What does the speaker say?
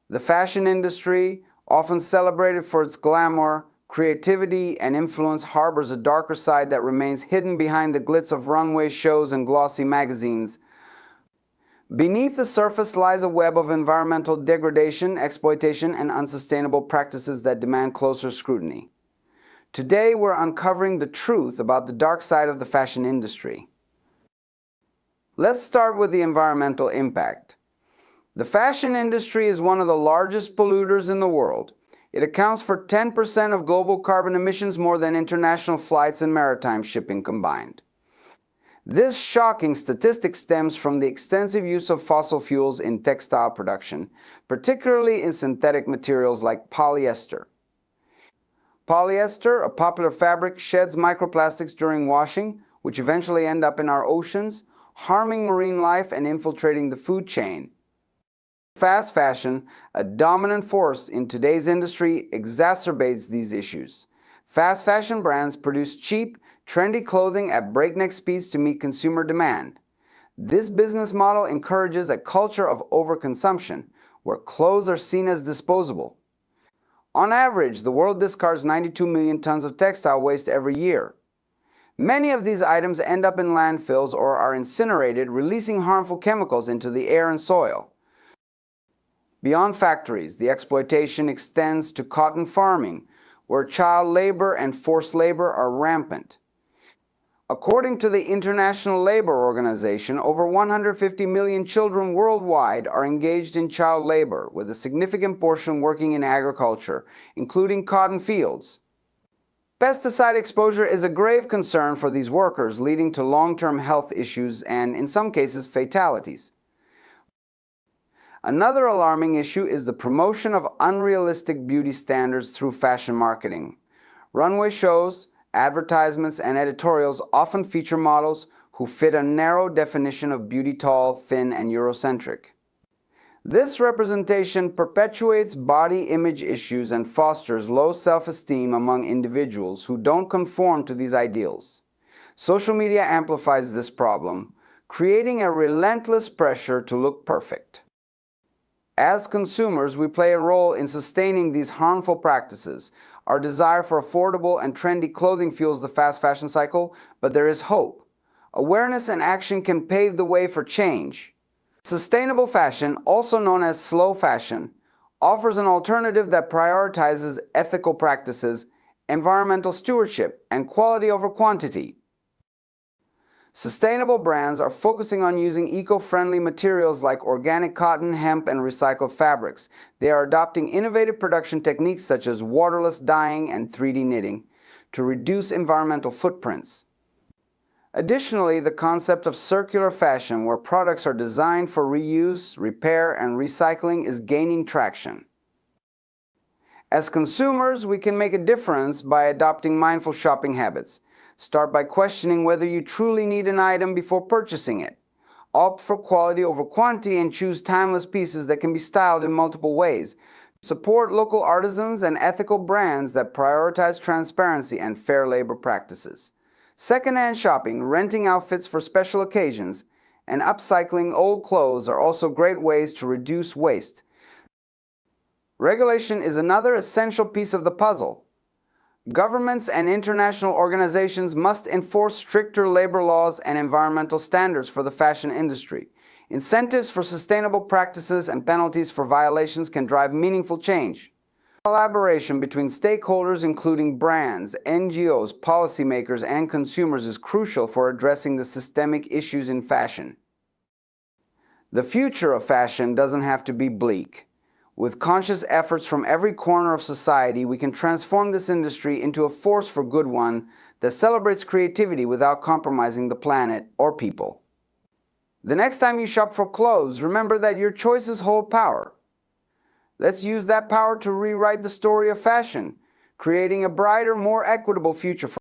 The fashion industry, often celebrated for its glamour, creativity, and influence, harbors a darker side that remains hidden behind the glitz of runway shows and glossy magazines. Beneath the surface lies a web of environmental degradation, exploitation, and unsustainable practices that demand closer scrutiny. Today, we're uncovering the truth about the dark side of the fashion industry. Let's start with the environmental impact. The fashion industry is one of the largest polluters in the world. It accounts for 10% of global carbon emissions, more than international flights and maritime shipping combined. This shocking statistic stems from the extensive use of fossil fuels in textile production, particularly in synthetic materials like polyester. Polyester, a popular fabric, sheds microplastics during washing, which eventually end up in our oceans, harming marine life and infiltrating the food chain. Fast fashion, a dominant force in today's industry, exacerbates these issues. Fast fashion brands produce cheap, trendy clothing at breakneck speeds to meet consumer demand. This business model encourages a culture of overconsumption, where clothes are seen as disposable. On average, the world discards 92 million tons of textile waste every year. Many of these items end up in landfills or are incinerated, releasing harmful chemicals into the air and soil. Beyond factories, the exploitation extends to cotton farming, where child labor and forced labor are rampant. According to the International Labor Organization, over 150 million children worldwide are engaged in child labor, with a significant portion working in agriculture, including cotton fields. Pesticide exposure is a grave concern for these workers, leading to long-term health issues and, in some cases, fatalities. Another alarming issue is the promotion of unrealistic beauty standards through fashion marketing. Runway shows, advertisements, and editorials often feature models who fit a narrow definition of beauty: tall, thin, and Eurocentric. This representation perpetuates body image issues and fosters low self-esteem among individuals who don't conform to these ideals. Social media amplifies this problem, creating a relentless pressure to look perfect. As consumers, we play a role in sustaining these harmful practices. Our desire for affordable and trendy clothing fuels the fast fashion cycle, but there is hope. Awareness and action can pave the way for change. Sustainable fashion, also known as slow fashion, offers an alternative that prioritizes ethical practices, environmental stewardship, and quality over quantity. Sustainable brands are focusing on using eco-friendly materials like organic cotton, hemp, and recycled fabrics. They are adopting innovative production techniques such as waterless dyeing and 3D knitting to reduce environmental footprints. Additionally, the concept of circular fashion, where products are designed for reuse, repair, and recycling, is gaining traction. As consumers, we can make a difference by adopting mindful shopping habits. Start by questioning whether you truly need an item before purchasing it. Opt for quality over quantity and choose timeless pieces that can be styled in multiple ways. Support local artisans and ethical brands that prioritize transparency and fair labor practices. Second-hand shopping, renting outfits for special occasions, and upcycling old clothes are also great ways to reduce waste. Regulation is another essential piece of the puzzle. Governments and international organizations must enforce stricter labor laws and environmental standards for the fashion industry. Incentives for sustainable practices and penalties for violations can drive meaningful change. Collaboration between stakeholders, including brands, NGOs, policymakers, and consumers, is crucial for addressing the systemic issues in fashion. The future of fashion doesn't have to be bleak. With conscious efforts from every corner of society, we can transform this industry into a force for good, one that celebrates creativity without compromising the planet or people. The next time you shop for clothes, remember that your choices hold power. Let's use that power to rewrite the story of fashion, creating a brighter, more equitable future for